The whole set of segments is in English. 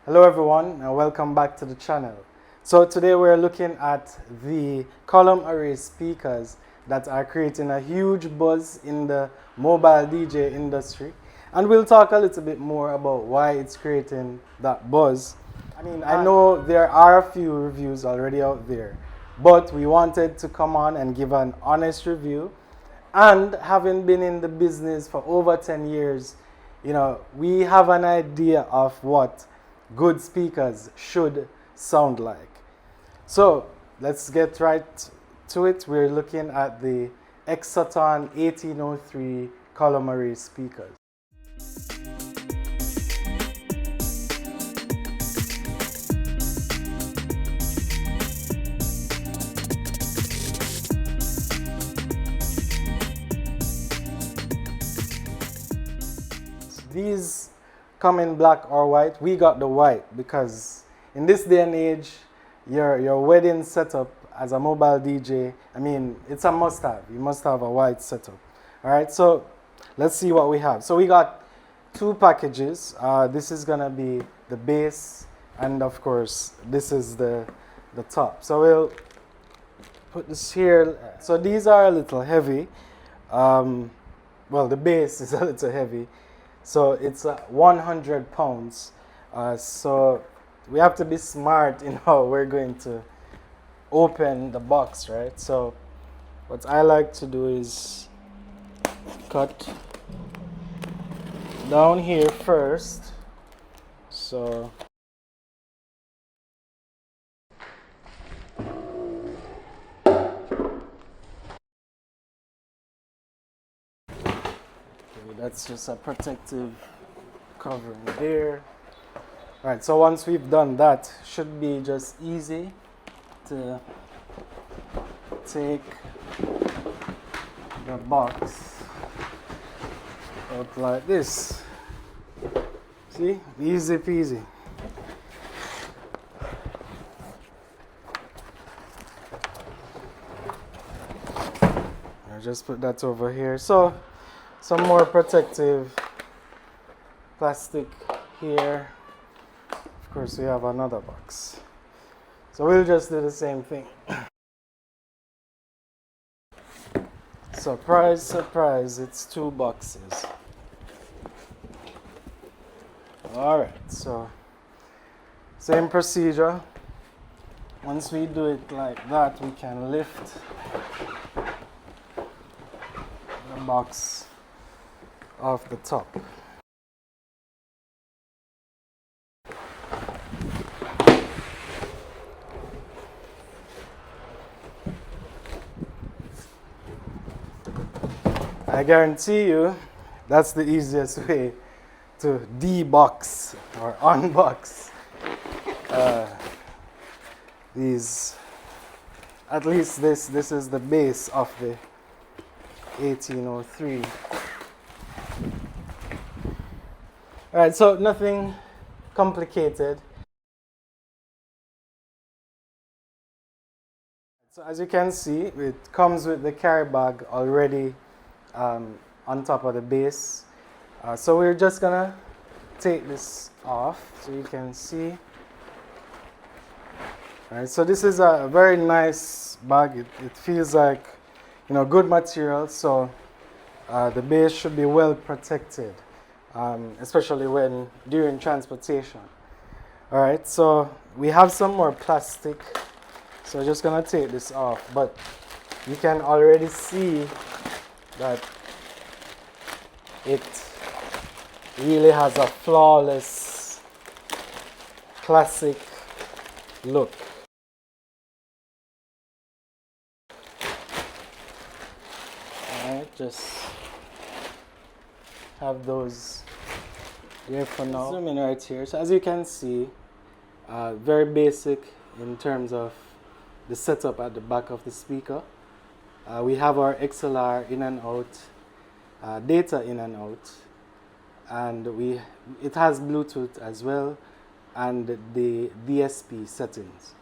Hello everyone and welcome back to the channel. So today we're looking at the column array speakers that are creating a huge buzz in the mobile DJ industry, and we'll talk a little bit more about why it's creating that buzz. I know there are a few reviews already out there, but we wanted to come on and give an honest review, and having been in the business for over 10 years, we have an idea of what good speakers should sound like. So let's get right to it. We're looking at the Exoton 1803 column array speakers. These come in black or white. We got the white because in this day and age, your wedding setup as a mobile DJ, it's a must-have. You must have a white setup. All right, so let's see what we have. So we got two packages. This is gonna be the base, and of course, this is the top. So we'll put this here. So these are a little heavy. Well, the base is a little heavy. So it's 100 pounds. So we have to be smart in how we're going to open the box, right? So what I like to do is cut down here first. So that's just a protective covering there. Right, so once we've done that, should be just easy to take the box out like this. See, easy peasy. I'll just put that over here. So some more protective plastic here. Of course, we have another box. So we'll just do the same thing. Surprise, surprise, it's two boxes. Alright, so same procedure. Once we do it like that, we can lift the box off the top. I guarantee you that's the easiest way to de-box or unbox these. At least this is the base of the 1803. Alright, so nothing complicated. So as you can see, it comes with the carry bag already on top of the base. So we're just gonna take this off so you can see. Alright, so this is a very nice bag. It feels like, good material, so the base should be well protected, especially during transportation. Alright, so we have some more plastic, so I'm just gonna take this off, but you can already see that it really has a flawless classic look. Alright, just have those there for now. Zoom in right here. So as you can see, very basic in terms of the setup at the back of the speaker. We have our XLR in and out, data in and out, and it has Bluetooth as well, and the DSP settings.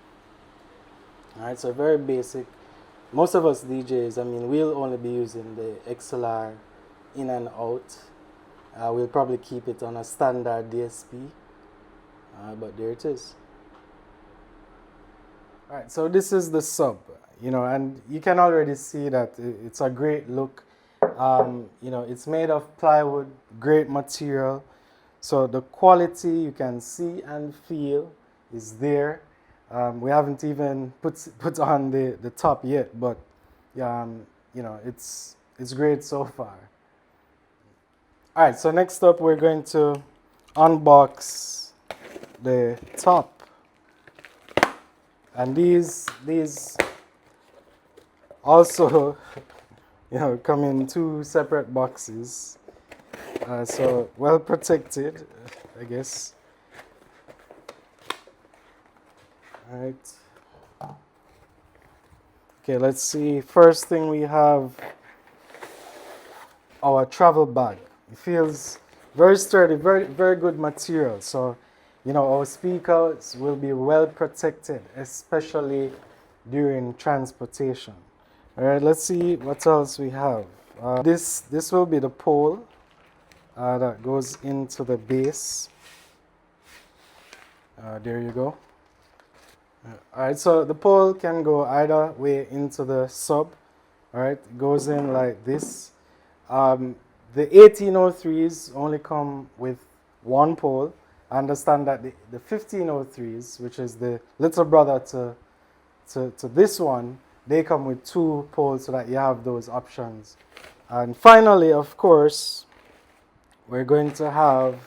Alright, so very basic. Most of us DJs, we'll only be using the XLR in and out. We'll probably keep it on a standard DSP. But there it is. All right, so this is the sub, and you can already see that it's a great look. It's made of plywood, great material. So the quality you can see and feel is there. We haven't even put on the top yet, but it's great so far. All right, so next up we're going to unbox the top. And these also, come in two separate boxes. So well protected, I guess. All right. Okay, let's see. First thing we have our travel bag. It feels very sturdy, very, very good material. So, our speakers will be well protected, especially during transportation. All right, let's see what else we have. This will be the pole that goes into the base. There you go. All right, so the pole can go either way into the sub. All right, it goes in like this. The 1803s only come with one pole. I understand that the 1503s, which is the little brother to this one, they come with two poles so that you have those options. And finally, of course, we're going to have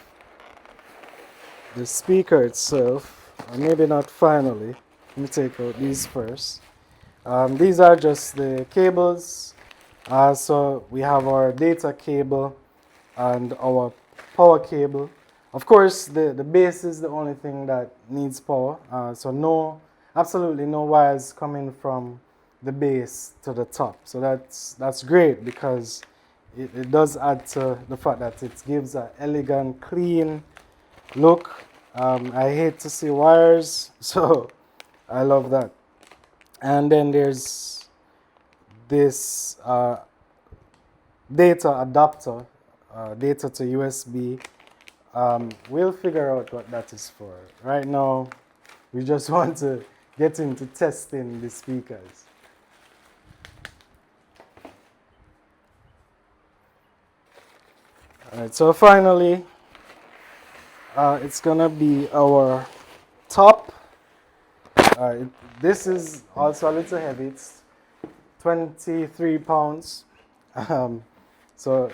the speaker itself, or maybe not finally. Let me take out these first. These are just the cables. So we have our data cable and our power cable. Of course, the base is the only thing that needs power. So absolutely no wires coming from the base to the top. So that's great because it does add to the fact that it gives an elegant, clean look. I hate to see wires, so I love that. And then there's this data adapter, data to USB. We'll figure out what that is for. Right now, we just want to get into testing the speakers. All right, so finally, it's gonna be our top. This is also a little heavy. It's 23 pounds. So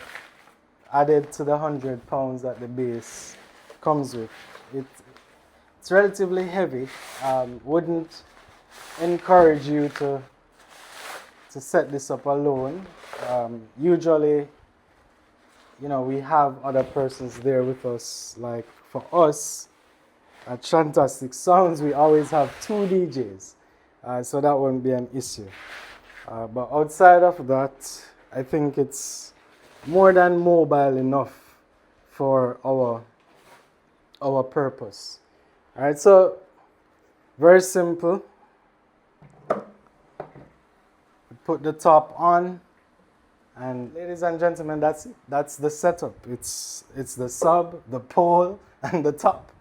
added to the 100 pounds that the base comes with. It's relatively heavy. Wouldn't encourage you to set this up alone. Usually, we have other persons there with us. Like for us at Shantastic Sounds, we always have two DJs. So that won't be an issue. But outside of that, I think it's more than mobile enough for our purpose. All right, so very simple. Put the top on, and ladies and gentlemen, that's it. That's the setup. It's the sub, the pole, and the top.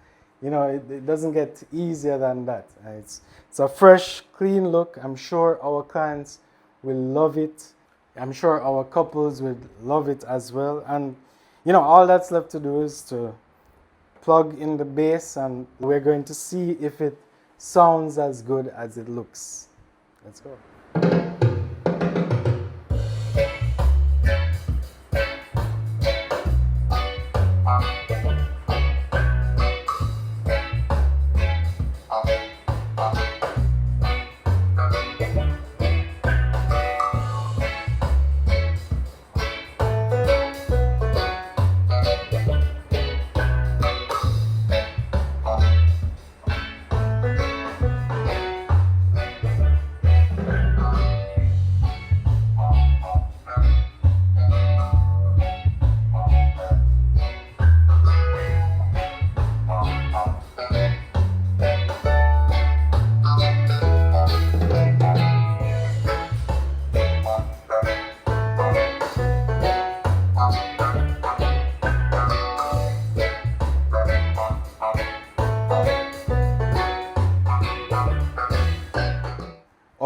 It doesn't get easier than that. It's a fresh, clean look. I'm sure our clients will love it. I'm sure our couples will love it as well. And all that's left to do is to plug in the bass, and we're going to see if it sounds as good as it looks. Let's go.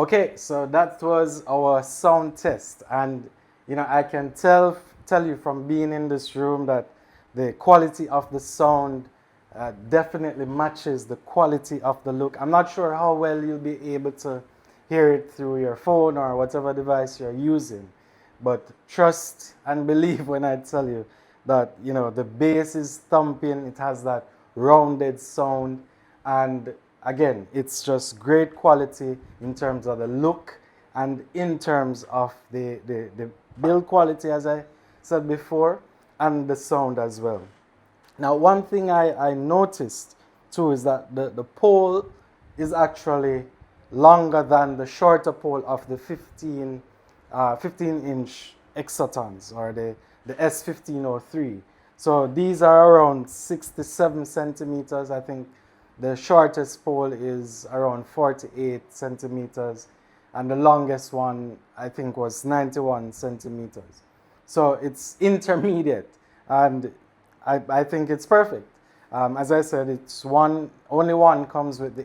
Okay, so that was our sound test, and I can tell you from being in this room that the quality of the sound definitely matches the quality of the look. I'm not sure how well you'll be able to hear it through your phone or whatever device you're using, but trust and believe when I tell you that the bass is thumping. It has that rounded sound, and again, it's just great quality in terms of the look and in terms of the build quality, as I said before, and the sound as well. Now, one thing I noticed too is that the pole is actually longer than the shorter pole of the 15-inch Exotons, or the S1503. So these are around 67 centimeters. I think the shortest pole is around 48 centimeters, and the longest one I think was 91 centimeters. So it's intermediate, and I think it's perfect. As I said, it's only one comes with the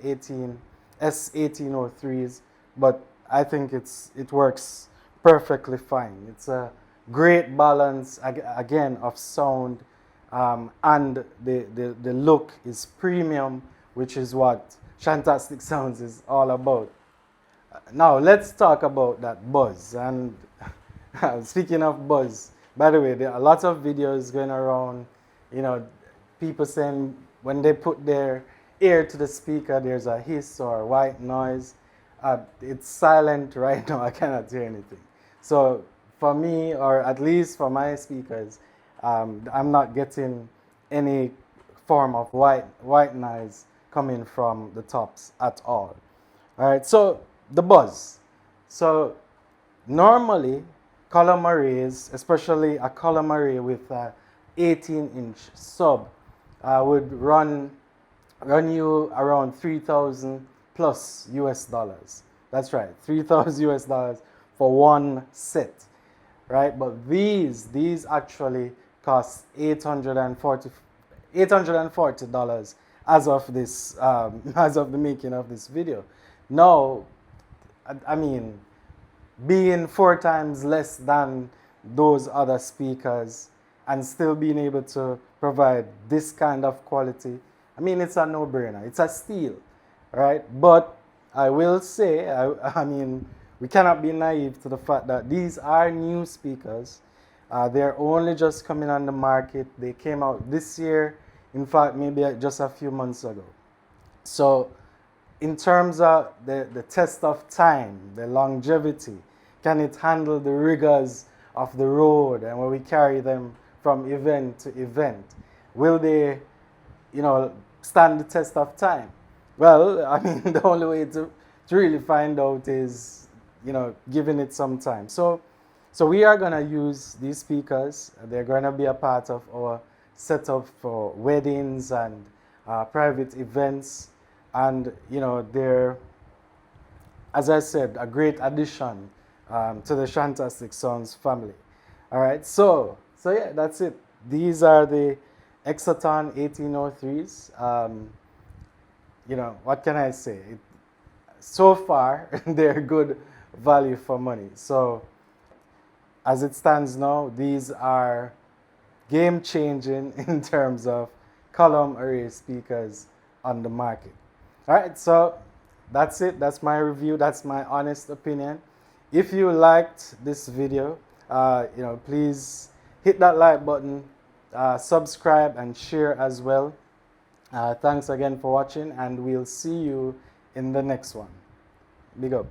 S1803s, but I think it works perfectly fine. It's a great balance again of sound, and the look is premium, which is what Shantastic Sounds is all about. Now let's talk about that buzz. And speaking of buzz, by the way, there are a lot of videos going around, people saying when they put their ear to the speaker, there's a hiss or white noise. It's silent right now. I cannot hear anything. So for me, or at least for my speakers, I'm not getting any form of white noise coming from the tops at all. All right, so the buzz. So normally, column arrays, especially a column array with a 18-inch sub, would run you around 3,000 plus US dollars. That's right, 3,000 US dollars for one set, right? But these actually cost $840 as of this as of the making of this video. Now, I mean, being 4 times less than those other speakers and still being able to provide this kind of quality, I mean, it's a no-brainer. It's a steal, right? But I will say, I mean, we cannot be naive to the fact that these are new speakers. They're only just coming on the market. They came out this year, in fact, maybe just a few months ago. So in terms of the test of time, the longevity, can it handle the rigors of the road and when we carry them from event to event? Will they, stand the test of time? Well, I mean, the only way to really find out is, giving it some time. So we are going to use these speakers. They're going to be a part of our setup for weddings and private events. And, they're, as I said, a great addition to the Shantastic Sounds family. All right, so yeah, that's it. These are the Exoton 1803s. What can I say? So far, they're good value for money. So as it stands now, these are game-changing in terms of column array speakers on the market. All right, so that's it. That's my review. That's my honest opinion. If you liked this video, please hit that like button, subscribe and share as well. Thanks again for watching, and we'll see you in the next one. Big up.